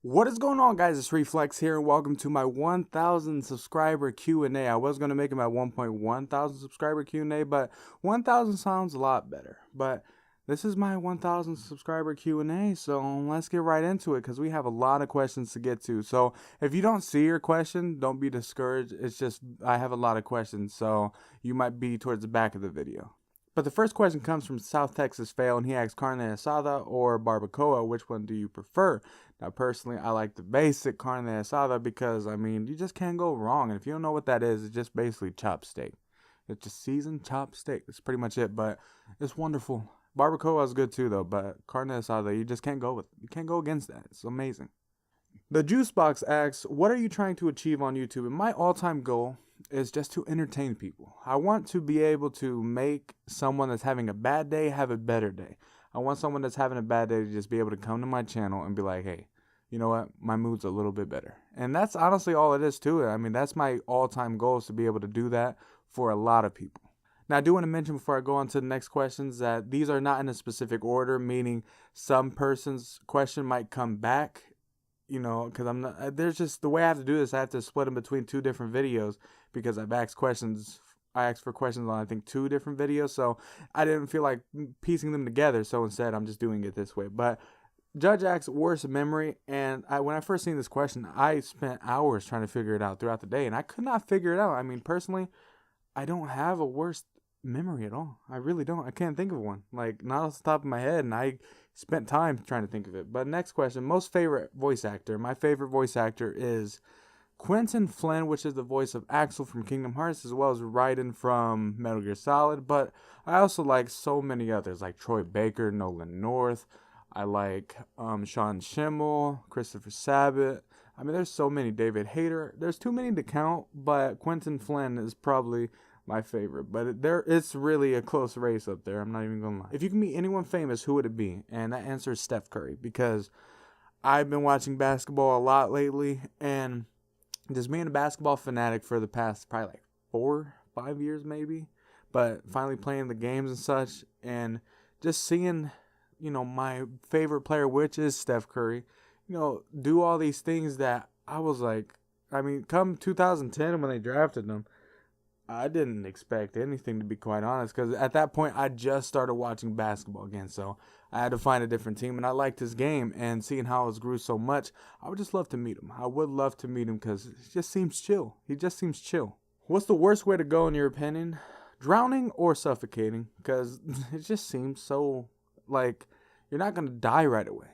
What is going on, guys? It's Reflex here, and welcome to my 1,000 subscriber Q&A. I was going to make it my 1.1 thousand subscriber Q&A, but 1,000 sounds a lot better. But this is my 1,000 subscriber Q&A, so let's get right into it because we have a lot of questions to get to. So if you don't see your question, don't be discouraged. It's just I have a lot of questions, so you might be towards the back of the video. But the first question comes from South Texas Fail, and he asks carne asada or barbacoa, which one do you prefer? Now, personally, I like the basic carne asada because, I mean, you just can't go wrong. And if you don't know what that is, it's just basically chopped steak. It's just seasoned chopped steak. That's pretty much it, but it's wonderful. Barbacoa is good too, though, but carne asada, you just can't go against that. It's amazing. The Juice Box asks, what are you trying to achieve on YouTube? And my all-time goal is just to entertain people. I want to be able to make someone that's having a bad day have a better day. I want someone that's having a bad day to just be able to come to my channel and be like, hey, you know what? My mood's a little bit better. And that's honestly all it is to it. I mean, that's my all-time goal, is to be able to do that for a lot of people. Now, I do want to mention before I go on to the next questions that these are not in a specific order, meaning some person's question might come back, because I'm not, there's just the way I have to do this. I have to split them between two different videos because I asked for questions on, I think, two different videos. So I didn't feel like piecing them together. So instead, I'm just doing it this way. But Judge asks worst memory. And when I first seen this question, I spent hours trying to figure it out throughout the day. And I could not figure it out. I mean, personally, I don't have a worst memory at all. I really don't. I can't think of one. Like, not off the top of my head. And I spent time trying to think of it. But next question, most favorite voice actor. My favorite voice actor is Quentin Flynn, which is the voice of Axel from Kingdom Hearts, as well as Raiden from Metal Gear Solid. But I also like so many others, like Troy Baker, Nolan North. I like Sean Schimmel, Christopher Sabat. I mean, there's so many. David Hayter. There's too many to count, but Quentin Flynn is probably my favorite. But it's really a close race up there. I'm not even going to lie. If you can meet anyone famous, who would it be? And that answer is Steph Curry, because I've been watching basketball a lot lately, and just being a basketball fanatic for the past probably like 4-5 years maybe, but finally playing the games and such, and just seeing, my favorite player, which is Steph Curry, do all these things that I was like, I mean, come 2010 when they drafted him, I didn't expect anything, to be quite honest, because at that point I just started watching basketball again, so I had to find a different team, and I liked his game, and seeing how it grew so much, I would just love to meet him. I would love to meet him because he just seems chill. He just seems chill. What's the worst way to go in your opinion? Drowning or suffocating? Because it just seems so, like, you're not going to die right away.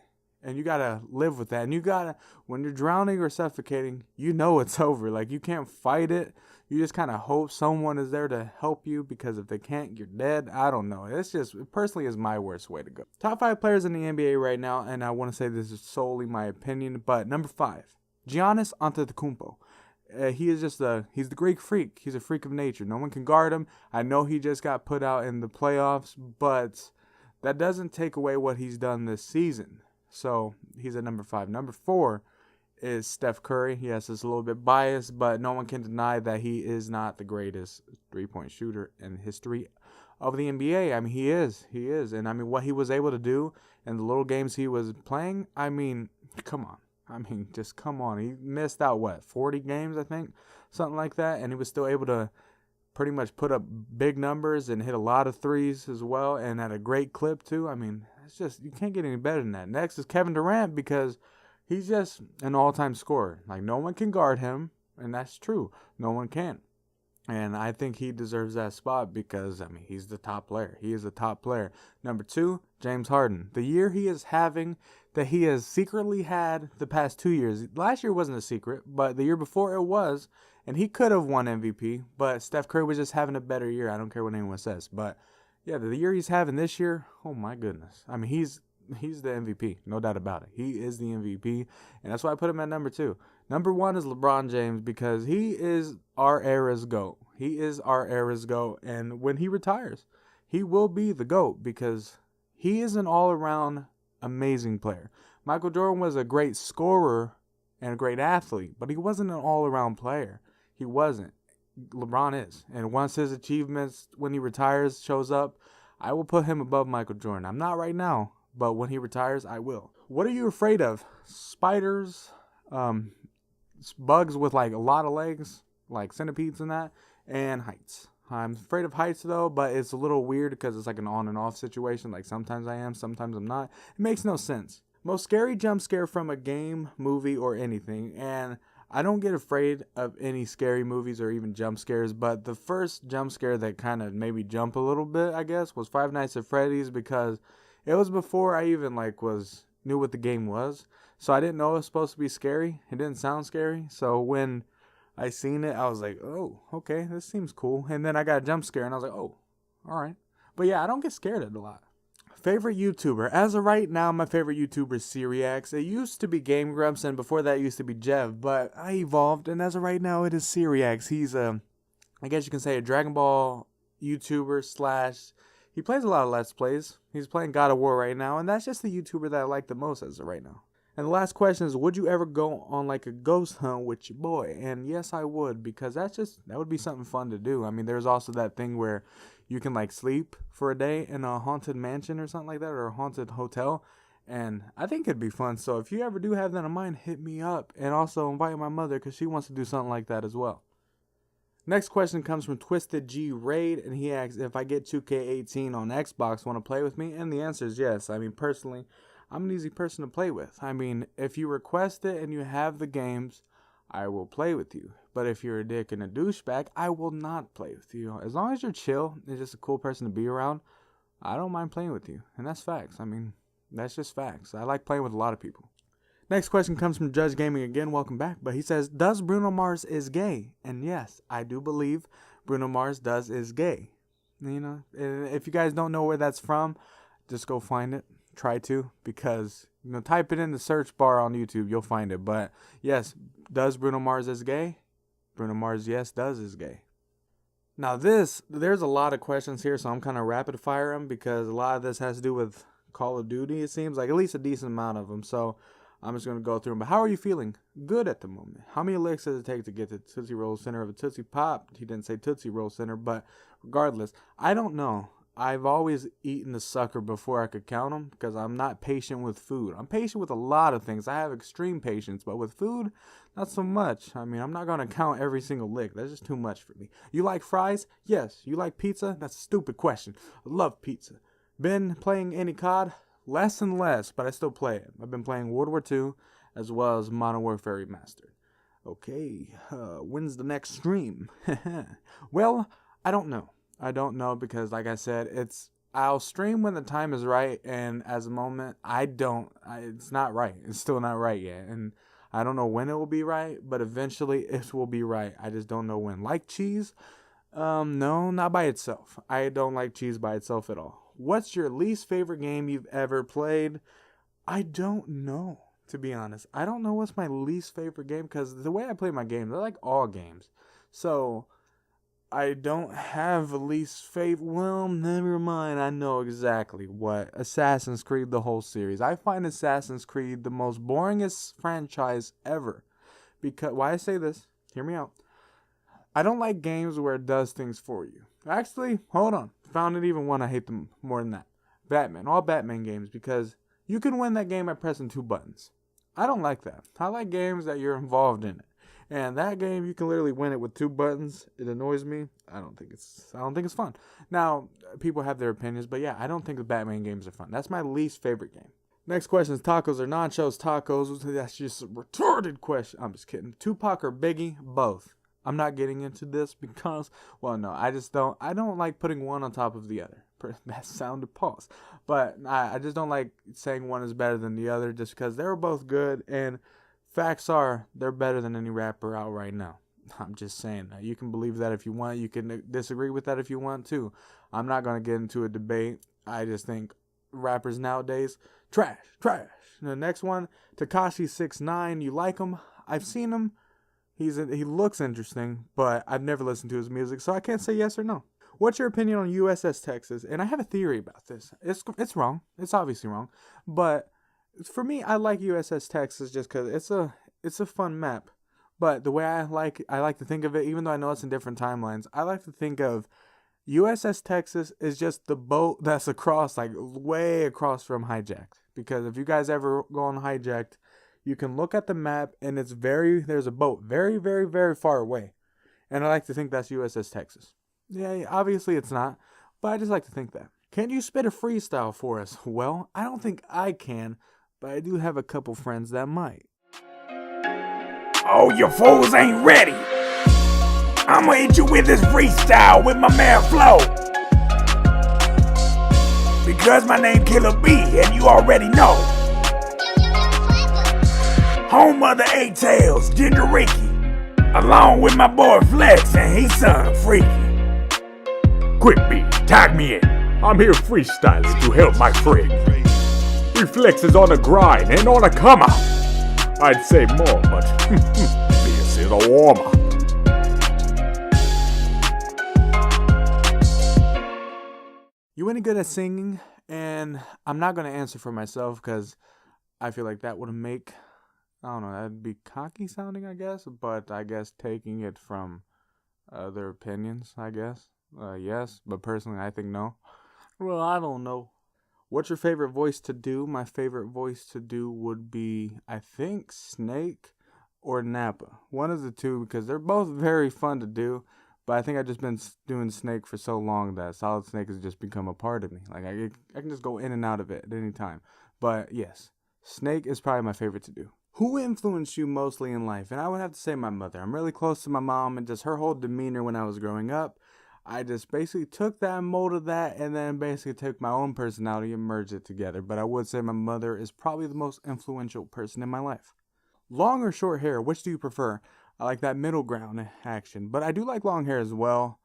And you got to live with that. And when you're drowning or suffocating, it's over. Like, you can't fight it. You just kind of hope someone is there to help you, because if they can't, you're dead. I don't know. It's just, personally, is my worst way to go. Top 5 players in the NBA right now, and I want to say this is solely my opinion, but number 5, Giannis Antetokounmpo. He's the Greek freak. He's a freak of nature. No one can guard him. I know he just got put out in the playoffs, but that doesn't take away what he's done this season. So he's at number 5. Number 4 is Steph Curry. Yes, it's a little bit biased, but no one can deny that he is not the greatest three-point shooter in the history of the NBA. I mean, he is. And I mean, what he was able to do in the little games he was playing, I mean, come on. Just come on. He missed out, 40 games, I think? Something like that. And he was still able to pretty much put up big numbers and hit a lot of threes as well, and at a great clip too. I mean, it's just, you can't get any better than that. Next is Kevin Durant, because he's just an all-time scorer. Like, no one can guard him, and that's true. No one can. And I think he deserves that spot because, I mean, he's the top player. He is the top player. Number 2, James Harden. The year he is having, that he has secretly had the past 2 years. Last year wasn't a secret, but the year before it was. And he could have won MVP, but Steph Curry was just having a better year. I don't care what anyone says. But, yeah, the year he's having this year, oh, my goodness. I mean, he's the MVP, no doubt about it. He is the MVP, and that's why I put him at number 2. Number 1 is LeBron James, because he is our era's GOAT. He is our era's GOAT, and when he retires, he will be the GOAT, because he is an all-around amazing player. Michael Jordan was a great scorer and a great athlete, but he wasn't an all-around player. He wasn't. LeBron is, and once his achievements, when he retires, shows up, I will put him above Michael Jordan. I'm not right now, but when he retires, I will. What are you afraid of? Spiders, um, bugs with like a lot of legs, like centipedes and that, and heights. I'm afraid of heights though, but it's a little weird because it's like an on and off situation. Like sometimes I am, sometimes I'm not. It makes no sense. Most scary jump scare from a game, movie, or anything. And I don't get afraid of any scary movies or even jump scares, but the first jump scare that kind of made me jump a little bit, I guess, was Five Nights at Freddy's, because it was before I even like was knew what the game was. So I didn't know it was supposed to be scary. It didn't sound scary. So when I seen it, I was like, oh, okay, this seems cool. And then I got a jump scare and I was like, oh, all right. But yeah, I don't get scared at a lot. Favorite YouTuber. As of right now, my favorite YouTuber is Siriax. It used to be Game Grumps, and before that it used to be Jev, but I evolved, and as of right now, it is Siriax. He's I guess you can say a Dragon Ball YouTuber slash, he plays a lot of Let's Plays. He's playing God of War right now, and that's just the YouTuber that I like the most as of right now. And the last question is, would you ever go on like a ghost hunt with your boy? And yes, I would, because that would be something fun to do. I mean, there's also that thing where you can like sleep for a day in a haunted mansion or something like that, or a haunted hotel. And I think it'd be fun. So if you ever do have that in mind, hit me up. And also invite my mother, because she wants to do something like that as well. Next question comes from Twisted G Raid, and he asks, if I get 2K18 on Xbox, want to play with me? And the answer is yes. I mean, personally, I'm an easy person to play with. I mean, if you request it and you have the games, I will play with you. But if you're a dick and a douchebag, I will not play with you. As long as you're chill and just a cool person to be around, I don't mind playing with you. And that's facts. I mean, that's just facts. I like playing with a lot of people. Next question comes from Judge Gaming again. Welcome back. But he says, does Bruno Mars is gay? And yes, I do believe Bruno Mars is gay. You know, if you guys don't know where that's from, just go find it. Try to, because, you know, type it in the search bar on YouTube, you'll find it. But yes, does Bruno Mars is gay? Bruno Mars, yes, is gay. Now there's a lot of questions here, so I'm kind of rapid fire them, because a lot of this has to do with Call of Duty, it seems like, at least a decent amount of them. So I'm just going to go through them. But how are you feeling? Good at the moment. How many licks does it take to get to Tootsie Roll Center of a Tootsie Pop? He didn't say Tootsie Roll Center, but regardless, I don't know. I've always eaten the sucker before I could count them, because I'm not patient with food. I'm patient with a lot of things. I have extreme patience, but with food, not so much. I mean, I'm not going to count every single lick. That's just too much for me. You like fries? Yes. You like pizza? That's a stupid question. I love pizza. Been playing any COD? Less and less, but I still play it. I've been playing World War II as well as Modern Warfare Remastered. Okay, when's the next stream? Well, I don't know. I don't know, because like I said, I'll stream when the time is right, and as a moment, it's not right. It's still not right yet, and I don't know when it will be right, but eventually it will be right. I just don't know when. Like cheese? No, not by itself. I don't like cheese by itself at all. What's your least favorite game you've ever played? I don't know, to be honest. I don't know what's my least favorite game, because the way I play my games, I like all games. So I don't have a least favorite. Well, never mind. I know exactly what. Assassin's Creed, the whole series. I find Assassin's Creed the most boringest franchise ever. Because, why I say this, hear me out. I don't like games where it does things for you. Actually, hold on. Found it even one I hate them more than that. Batman. All Batman games, because you can win that game by pressing 2 buttons. I don't like that. I like games that you're involved in it. And that game, you can literally win it with 2 buttons. It annoys me. I don't think it's fun. Now, people have their opinions, but yeah, I don't think the Batman games are fun. That's my least favorite game. Next question is tacos or nachos? Tacos. That's just a retarded question. I'm just kidding. Tupac or Biggie? Both. I'm not getting into this because, well, no, I don't like putting one on top of the other. That sounded pause. But I just don't like saying one is better than the other, just because they're both good, and facts are they're better than any rapper out right now. I'm just saying that. You can believe that if you want. You can disagree with that if you want to. I'm not going to get into a debate. I just think rappers nowadays, trash. The next one, Tekashi 6ix9ine. You like him? I've seen him. He looks interesting, but I've never listened to his music, so I can't say yes or no. What's your opinion on USS Texas? And I have a theory about this. It's wrong. It's obviously wrong. But for me, I like USS Texas just because it's a fun map. But the way I like to think of it, even though I know it's in different timelines, I like to think of USS Texas is just the boat that's across, like way across from Hijacked. Because if you guys ever go on Hijacked, you can look at the map and there's a boat very, very, very far away. And I like to think that's USS Texas. Yeah, obviously it's not, but I just like to think that. Can you spit a freestyle for us? Well, I don't think I can, but I do have a couple friends that might. Oh, your fools ain't ready. I'ma hit you with this freestyle with my man Flo. Because my name Killer B, and you already know. Home of the Eight Tails, Ginger Ricky. Along with my boy Flex and his son Freaky. Quick B, tag me in. I'm here freestyling to help my friend. Reflex is on the grind and on a come out. I'd say more, but this is a warm-up. You any good at singing? And I'm not going to answer for myself because I feel like that would make, I don't know, that'd be cocky sounding, I guess. But I guess taking it from other opinions, I guess. Yes, but personally I think no. Well, I don't know. What's your favorite voice to do? My favorite voice to do would be, I think, Snake or Nappa. One of the two, because they're both very fun to do. But I think I've just been doing Snake for so long that Solid Snake has just become a part of me. Like, I can just go in and out of it at any time. But yes, Snake is probably my favorite to do. Who influenced you mostly in life? And I would have to say my mother. I'm really close to my mom, and just her whole demeanor when I was growing up. I just basically took that and molded that, and then basically took my own personality and merged it together. But I would say my mother is probably the most influential person in my life. Long or short hair, which do you prefer? I like that middle ground action, but I do like long hair as well.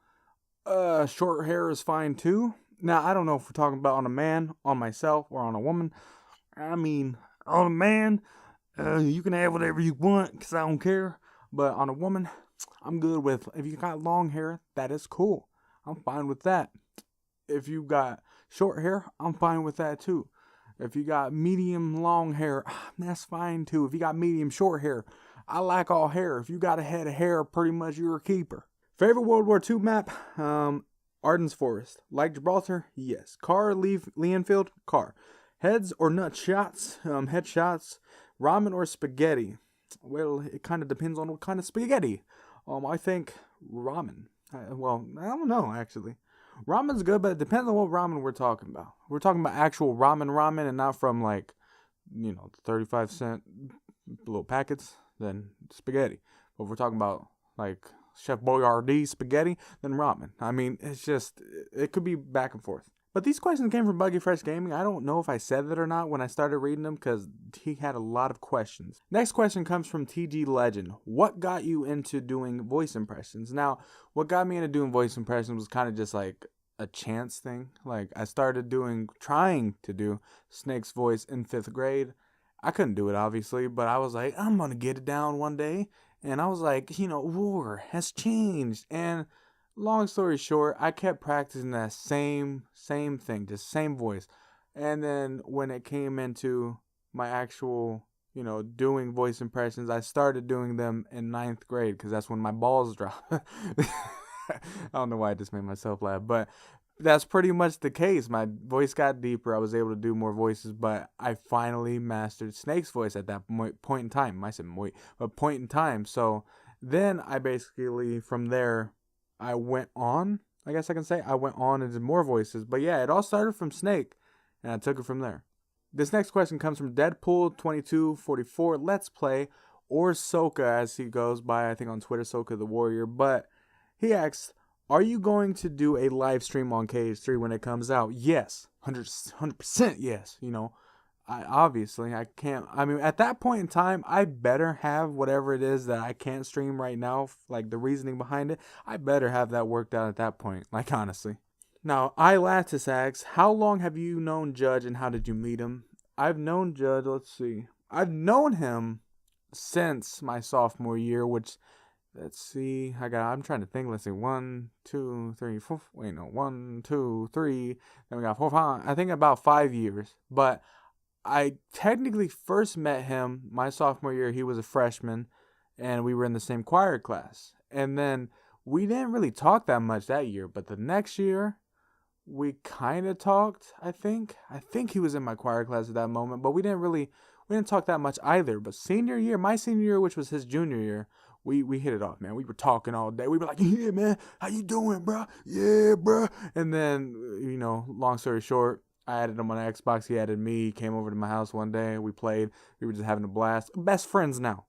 Short hair is fine too. Now, I don't know if we're talking about on a man, on myself, or on a woman. I mean, on a man, you can have whatever you want, because I don't care. But on a woman, I'm good with, if you got long hair, that is cool. I'm fine with that. If you got short hair, I'm fine with that too. If you got medium long hair, that's fine too. If you got medium short hair, I like all hair. If you got a head of hair, pretty much you're a keeper. Favorite World War II map? Arden's Forest. Like Gibraltar? Yes. Car, Leonfield? Car. Heads or nut shots? Headshots. Ramen or spaghetti? Well, it kind of depends on what kind of spaghetti. I think ramen. I don't know, actually. Ramen's good, but it depends on what ramen we're talking about. We're talking about actual ramen and not from, like, 35-cent little packets, then spaghetti. But if we're talking about, like, Chef Boyardee spaghetti, then ramen. I mean, it's just, it could be back and forth. But these questions came from Buggy Fresh Gaming. I don't know if I said that or not when I started reading them, because he had a lot of questions. Next question comes from TG Legend. What got you into doing voice impressions? Now, what got me into doing voice impressions was kind of just like a chance thing. Like, I started trying to do Snake's voice in 5th grade. I couldn't do it, obviously, but I was like, I'm going to get it down one day. And I was like, war has changed. And long story short, I kept practicing that same thing, just same voice. And then when it came into my actual, doing voice impressions, I started doing them in 9th grade because that's when my balls dropped. I don't know why I just made myself laugh, but that's pretty much the case. My voice got deeper. I was able to do more voices, but I finally mastered Snake's voice at that point in time. I said point in time. So then I basically, from there, I went on, I guess I can say. I went on and did more voices. But yeah, it all started from Snake, and I took it from there. This next question comes from Deadpool2244 Let's Play, or Soka as he goes by, I think on Twitter, Soka the Warrior. But he asks, are you going to do a live stream on KH3 when it comes out? Yes, 100% yes. I can't. I mean, at that point in time, I better have whatever it is that I can't stream right now, like the reasoning behind it. I better have that worked out at that point, like honestly. Now, Ilatis asks, how long have you known Judge and how did you meet him? I've known Judge, let's see. I've known him since my sophomore year, which, let's see, I'm trying to think. Let's see, 1, 2, 3, 4. Wait, no, 1, 2, 3. Then we got 4, 5. I think about 5 years. But I technically first met him my sophomore year. He was a freshman, and we were in the same choir class. And then we didn't really talk that much that year, but the next year we kind of talked. I think he was in my choir class at that moment, but we didn't talk that much either. But my senior year, which was his junior year, we hit it off, man. We were talking all day. We were like, yeah, man, how you doing, bro? Yeah, bro. And then, long story short, I added him on Xbox. He added me. He came over to my house one day. We played. We were just having a blast. Best friends now.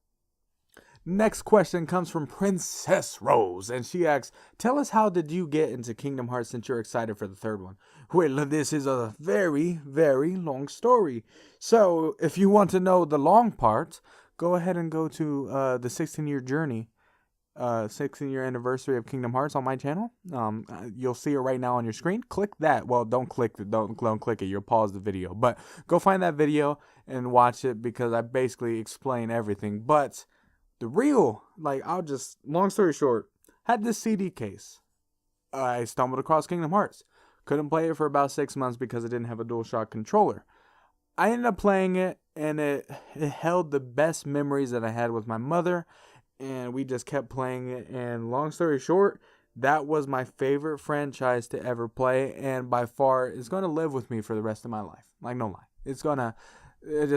Next question comes from Princess Rose, and she asks, tell us, how did you get into Kingdom Hearts since you're excited for the third one? Well, this is a very, very long story. So, if you want to know the long part, go ahead and go to the 16-year journey, 16-year anniversary of Kingdom Hearts on my channel. You'll see it right now on your screen. Click that. Well, don't click it. Don't click it. You'll pause the video. But go find that video and watch it because I basically explain everything. But long story short, had this CD case. I stumbled across Kingdom Hearts. Couldn't play it for about 6 months because it didn't have a DualShock controller. I ended up playing it, and it held the best memories that I had with my mother, and we just kept playing it. And long story short, that was my favorite franchise to ever play, and by far, it's going to live with me for the rest of my life. Like, no lie.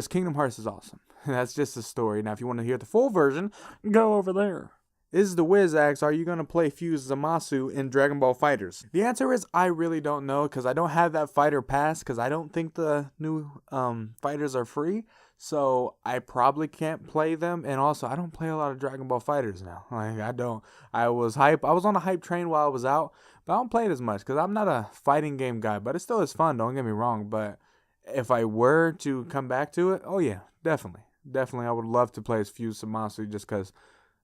Kingdom Hearts is awesome. That's just a story. Now, if you want to hear the full version, go over there. Is the Wiz asks, are you going to play Fuse Zamasu in Dragon Ball FighterZ? The answer is I really don't know because I don't have that fighter pass because I don't think the new fighters are free. So I probably can't play them. And also, I don't play a lot of Dragon Ball FighterZ now. Like, I don't. I was on a hype train while I was out, but I don't play it as much because I'm not a fighting game guy. But it still is fun, don't get me wrong. But if I were to come back to it, oh yeah, definitely. Definitely, I would love to play as Fuse Zamasu just because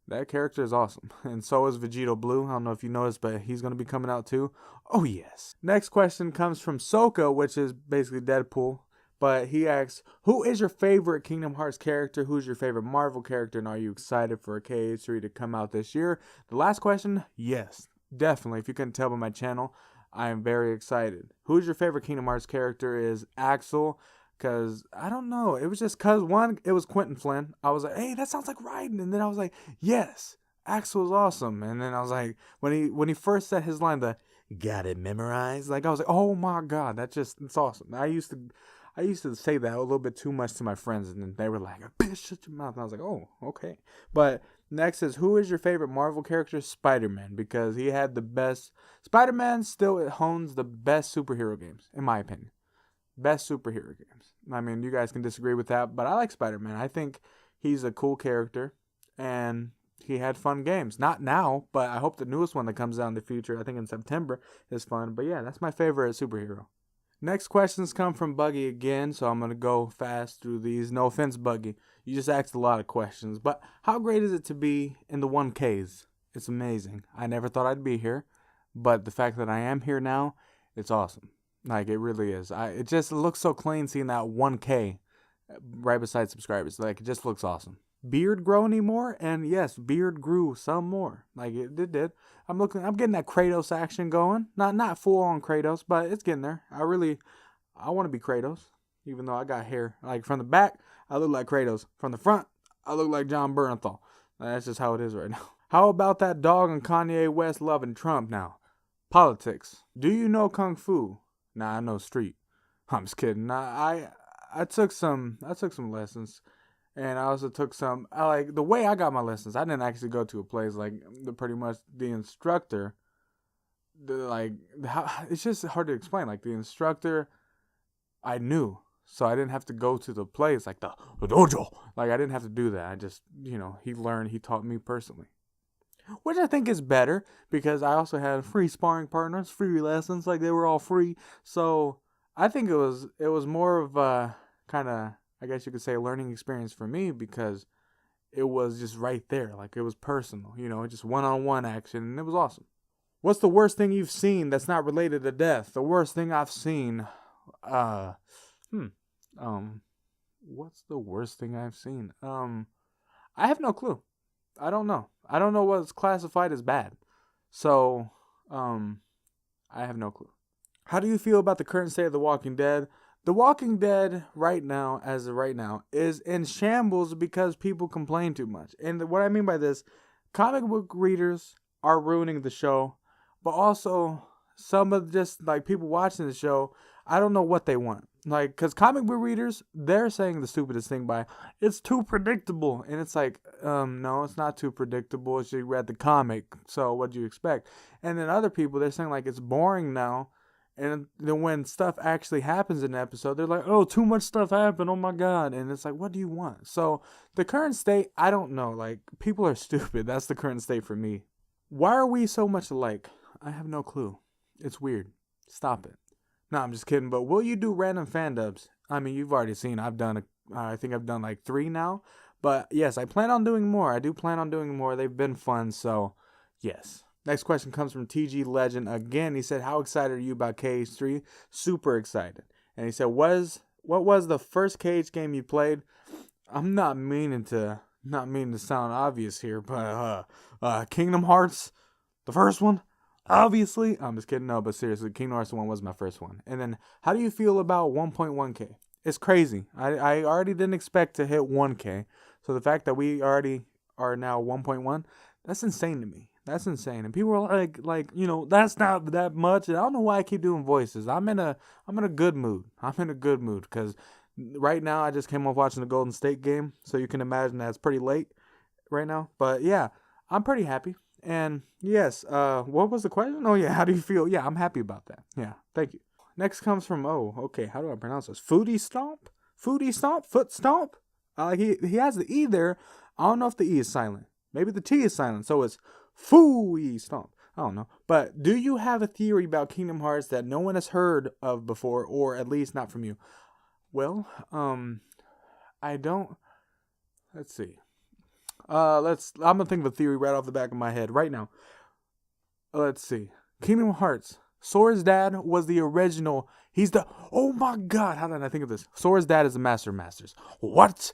that character is awesome. And so is Vegito Blue. I don't know if you noticed, but he's going to be coming out too. Oh, yes. Next question comes from Soka, which is basically Deadpool. But he asks, who is your favorite Kingdom Hearts character? Who's your favorite Marvel character? And are you excited for a KH3 to come out this year? The last question, yes, definitely. If you couldn't tell by my channel, I am very excited. Who's your favorite Kingdom Hearts character is Axel. Because, I don't know, it was just because, one, it was Quentin Flynn. I was like, hey, that sounds like Raiden. And then I was like, yes, Axel's awesome. And then I was like, when he first said his line, the, got it memorized? Like, I was like, oh my God, it's awesome. I used to say that a little bit too much to my friends. And then they were like, bitch, shut your mouth. And I was like, oh, okay. But next is, who is your favorite Marvel character? Spider-Man. Because he had the best, Spider-Man still hones the best superhero games, in my opinion. Best superhero games. I mean, you guys can disagree with that, but I like Spider-Man. I think he's a cool character, and he had fun games. Not now, but I hope the newest one that comes out in the future, I think in September, is fun. But yeah, that's my favorite superhero. Next questions come from Buggy again, so I'm going to go fast through these. No offense, Buggy. You just asked a lot of questions. But how great is it to be in the 1Ks? It's amazing. I never thought I'd be here, but the fact that I am here now, it's awesome. Like, it really is. It just looks so clean seeing that 1K right beside subscribers. Like, it just looks awesome. Beard grow anymore? And yes, beard grew some more. Like, it did. I'm getting that Kratos action going. Not full on Kratos, but it's getting there. I want to be Kratos, even though I got hair. Like, from the back, I look like Kratos. From the front, I look like John Bernthal. That's just how it is right now. How about that dog and Kanye West loving Trump now? Politics. Do you know Kung Fu? Nah, I know street. I'm just kidding. Nah, I took some lessons, and I also took some. The way I got my lessons. I didn't actually go to a place. Like, pretty much the instructor. It's just hard to explain. Like, the instructor, I knew, so I didn't have to go to the place like the dojo. Like, I didn't have to do that. I just, he taught me personally. Which I think is better because I also had free sparring partners, free lessons, like they were all free. So I think it was more of a kind of, I guess you could say, a learning experience for me because it was just right there. Like, it was personal, just one-on-one action, and it was awesome. What's the worst thing you've seen that's not related to death? The worst thing I've seen, what's the worst thing I've seen? I have no clue. I don't know. I don't know what's classified as bad. So, I have no clue. How do you feel about the current state of The Walking Dead? The Walking Dead right now, as of right now, is in shambles because people complain too much. And what I mean by this, comic book readers are ruining the show, but also some of just like people watching the show, I don't know what they want. Like, because comic book readers, they're saying the stupidest thing by, it's too predictable. And it's like, no, it's not too predictable. It's you read the comic, so what do you expect? And then other people, they're saying like, it's boring now. And then when stuff actually happens in the episode, they're like, oh, too much stuff happened. Oh my God. And it's like, what do you want? So the current state, I don't know. Like, people are stupid. That's the current state for me. Why are we so much alike? I have no clue. It's weird. Stop it. No, I'm just kidding. But will you do random fan dubs? I mean, you've already seen. I think I've done like 3 now. But yes, I plan on doing more. I do plan on doing more. They've been fun. So yes. Next question comes from TG Legend. Again, he said, how excited are you about KH3? Super excited. And he said, what was the first KH game you played? I'm not meaning to sound obvious here, but Kingdom Hearts, the first one, obviously. I'm just kidding. No, but seriously, Kingdom Hearts 1 was my first one. And then, how do you feel about 1.1K? It's crazy. I already didn't expect to hit 1K. So the fact that we already are now 1.1, that's insane to me. That's insane. And people are like, you know, that's not that much. And I don't know why I keep doing voices. I'm in a good mood. I'm in a good mood because right now I just came off watching the Golden State game. So you can imagine that's pretty late right now. But yeah, I'm pretty happy. And yes, what was the question? Oh yeah, how do you feel? Yeah, I'm happy about that. Yeah, thank you. Next comes from, okay, how do I pronounce this? Foodie Stomp? Foodie Stomp? Foot Stomp? He has the E there. I don't know if the E is silent. Maybe the T is silent. So it's Fooey Stomp. I don't know. But do you have a theory about Kingdom Hearts that no one has heard of before, or at least not from you? Well, I don't. Let's see. I'm gonna think of a theory right off the back of my head right now. Let's see. Kingdom Hearts. Sora's dad was the original. He's the. Oh my God! How did I think of this? Sora's dad is the Master of Masters. What?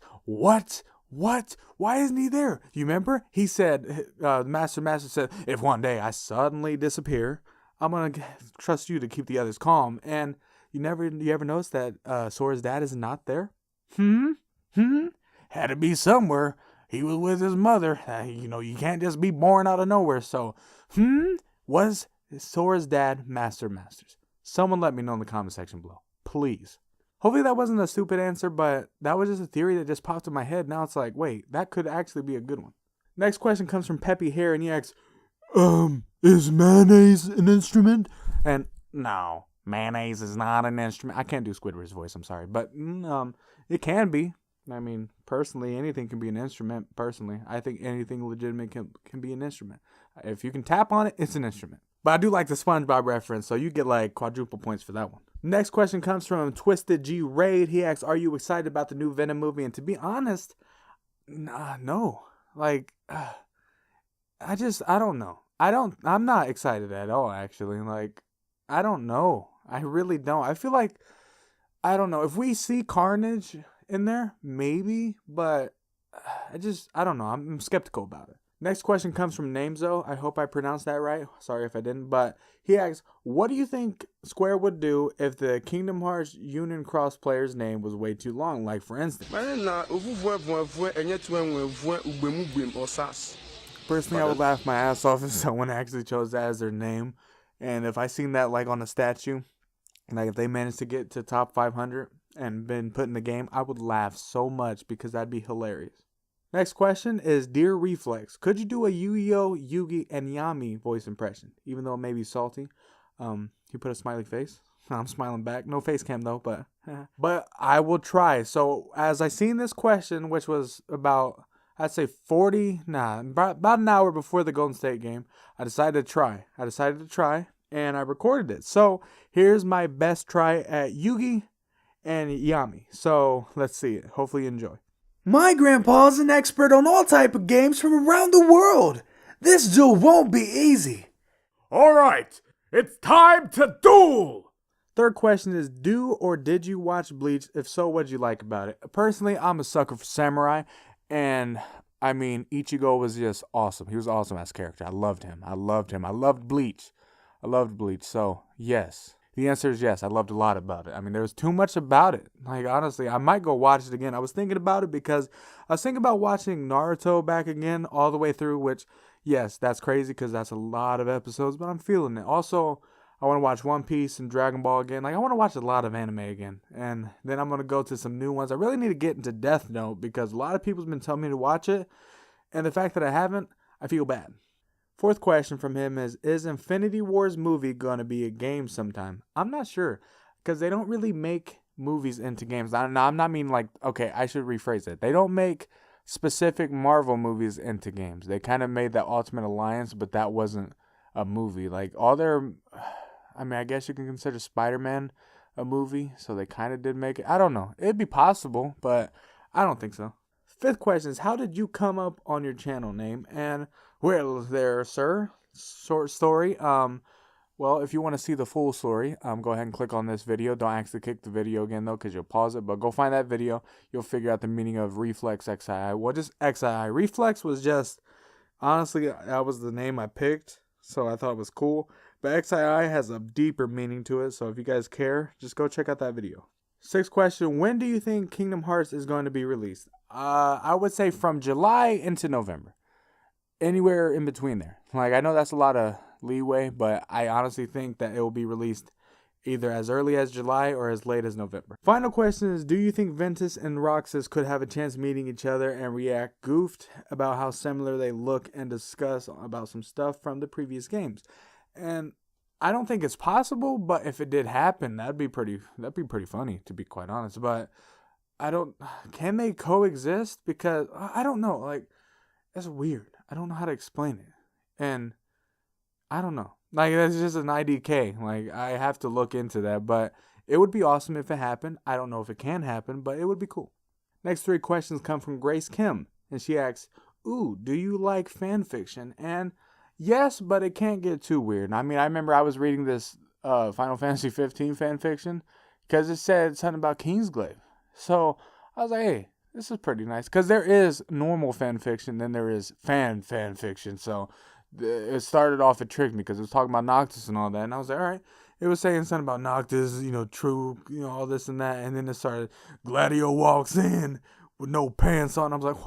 Why isn't he there? You remember? He said, the Master said, if one day I suddenly disappear, I'm going to trust you to keep the others calm. And you ever notice that Sora's dad is not there? Had to be somewhere. He was with his mother. You can't just be born out of nowhere. So, was Sora's dad Master of Masters? Someone let me know in the comment section below. Please. Hopefully that wasn't a stupid answer, but that was just a theory that just popped in my head. Now it's like, wait, that could actually be a good one. Next question comes from Peppy Hair, and he asks, is mayonnaise an instrument? And no, mayonnaise is not an instrument. I can't do Squidward's voice, I'm sorry, but it can be. I mean, personally, anything can be an instrument. Personally, I think anything legitimate can be an instrument. If you can tap on it, it's an instrument. But I do like the SpongeBob reference, so you get like quadruple points for that one. Next question comes from Twisted G Raid. He asks, are you excited about the new Venom movie? And to be honest, no. Like, I don't know. I'm not excited at all, actually. Like, I don't know. I really don't. I feel like, I don't know. If we see Carnage in there, maybe, but I don't know. I'm skeptical about it. Next question comes from Namezo. I hope I pronounced that right. Sorry if I didn't. But he asks, what do you think Square would do if the Kingdom Hearts Union Cross player's name was way too long? Like, for instance. Personally, I would laugh my ass off if someone actually chose that as their name. And if I seen that like on a statue, like if they managed to get to top 500 and been put in the game, I would laugh so much because that'd be hilarious. Next question is, Dear Reflex, could you do a Yu-Gi-Oh, Yugi, and Yami voice impression? Even though it may be salty. He put a smiley face. I'm smiling back. No face cam though, but I will try. So as I seen this question, which was about, I'd say about an hour before the Golden State game, I decided to try, and I recorded it. So here's my best try at Yugi and Yami. So let's see it. Hopefully you enjoy. My grandpa's an expert on all type of games from around the world. This duel won't be easy. All right, it's time to duel. Third question is, do or did you watch Bleach? If so, what'd you like about it? Personally, I'm a sucker for samurai, and I mean, Ichigo was just awesome. He was awesome as a character. I loved him. I loved Bleach. So, yes. The answer is yes. I loved a lot about it. I mean, there was too much about it. Like, honestly, I might go watch it again. I was thinking about it because I was thinking about watching Naruto back again all the way through, which, Yes, that's crazy because that's a lot of episodes, but I'm feeling it. Also, I want to watch One Piece and Dragon Ball again. Like, I want to watch a lot of anime again. And then I'm going to go to some new ones. I really need to get into Death Note because a lot of people's been telling me to watch it. And the fact that I haven't, I feel bad. Fourth question from him is Infinity War's movie going to be a game sometime? I'm not sure because they don't really make movies into games. I'm not mean like, okay, I should rephrase it. They don't make specific Marvel movies into games. They kind of made that Ultimate Alliance, but that wasn't a movie. Like all their, I mean, I guess you can consider Spider-Man a movie, so they kind of did make it. I don't know. It'd be possible, but I don't think so. Fifth question is, how did you come up on your channel name? And well, there, sir, short story. Well, if you want to see the full story, go ahead and click on this video. Don't actually click the video again, though, because you'll pause it. But go find that video. You'll figure out the meaning of Reflex XII. What is XII? Reflex was just, honestly, that was the name I picked, so I thought it was cool. But XII has a deeper meaning to it, so if you guys care, just go check out that video. Sixth question, when do you think Kingdom Hearts is going to be released? I would say from July into November. Anywhere in between there. Like, I know that's a lot of leeway, but I honestly think that it will be released either as early as July or as late as November. Final question is, do you think Ventus and Roxas could have a chance meeting each other and react goofed about how similar they look and discuss about some stuff from the previous games? And I don't think it's possible, but if it did happen, that'd be pretty funny, to be quite honest. But can they coexist? Because I don't know, like, that's weird. I don't know how to explain it. And I don't know. Like, that's just an IDK. Like, I have to look into that. But it would be awesome if it happened. I don't know if it can happen, but it would be cool. Next 3 questions come from Grace Kim. And she asks, ooh, do you like fan fiction? And yes, but it can't get too weird. I mean, I remember I was reading this Final Fantasy 15 fan fiction because it said something about Kingsglaive. So I was like, hey, this is pretty nice. Because there is normal fan fiction, then there is fan fiction. So it started off, it tricked me because it was talking about Noctis and all that. And I was like, all right. It was saying something about Noctis, true, all this and that. And then it started, Gladio walks in with no pants on. I was like,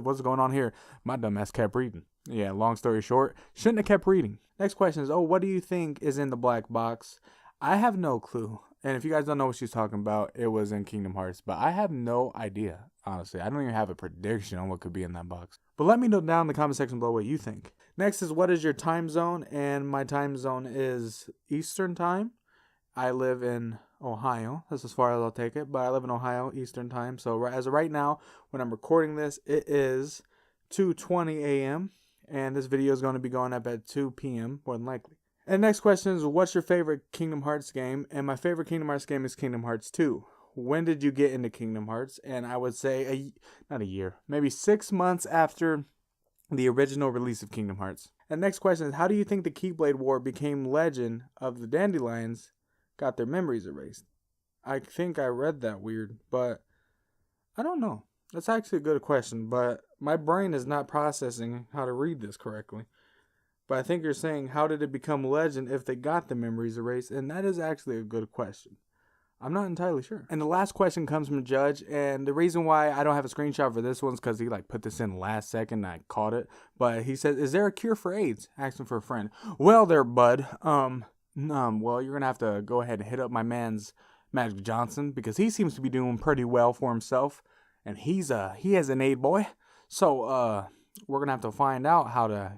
what's going on here? My dumbass kept reading. Yeah, long story short, shouldn't have kept reading. Next question is, what do you think is in the black box? I have no clue. And if you guys don't know what she's talking about, it was in Kingdom Hearts. But I have no idea, honestly. I don't even have a prediction on what could be in that box. But let me know down in the comment section below what you think. Next is, what is your time zone? And my time zone is Eastern time. I live in Ohio. That's as far as I'll take it. But I live in Ohio, Eastern time. So as of right now, when I'm recording this, it is 2:20 a.m. And this video is going to be going up at 2 p.m. more than likely. And next question is, what's your favorite Kingdom Hearts game? And my favorite Kingdom Hearts game is Kingdom Hearts 2. When did you get into Kingdom Hearts? And I would say, not a year, maybe 6 months after the original release of Kingdom Hearts. And next question is, how do you think the Keyblade War became legend of the Dandelions got their memories erased? I think I read that weird, but I don't know. That's actually a good question, but my brain is not processing how to read this correctly. But I think you're saying, how did it become legend if they got the memories erased? And that is actually a good question. I'm not entirely sure. And the last question comes from Judge, and the reason why I don't have a screenshot for this one is because he put this in last second and I caught it. But he says, is there a cure for AIDS? Asking for a friend. Well there, bud. Well, you're going to have to go ahead and hit up my man's Magic Johnson, because he seems to be doing pretty well for himself. And he has an aid boy. So we're going to have to find out how to,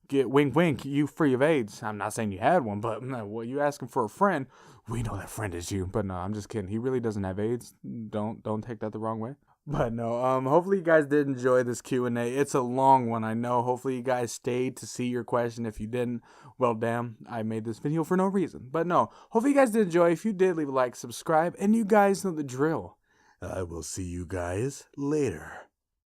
get wink, you free of AIDS. I'm not saying you had one, but well, you asking for a friend. We know that friend is you. But no, I'm just kidding. He really doesn't have AIDS. Don't take that the wrong way. But no, hopefully you guys did enjoy this Q&A. It's a long one, I know. Hopefully you guys stayed to see your question. If you didn't, well, damn, I made this video for no reason. But no, hopefully you guys did enjoy. If you did, leave a like, subscribe, and you guys know the drill. I will see you guys later.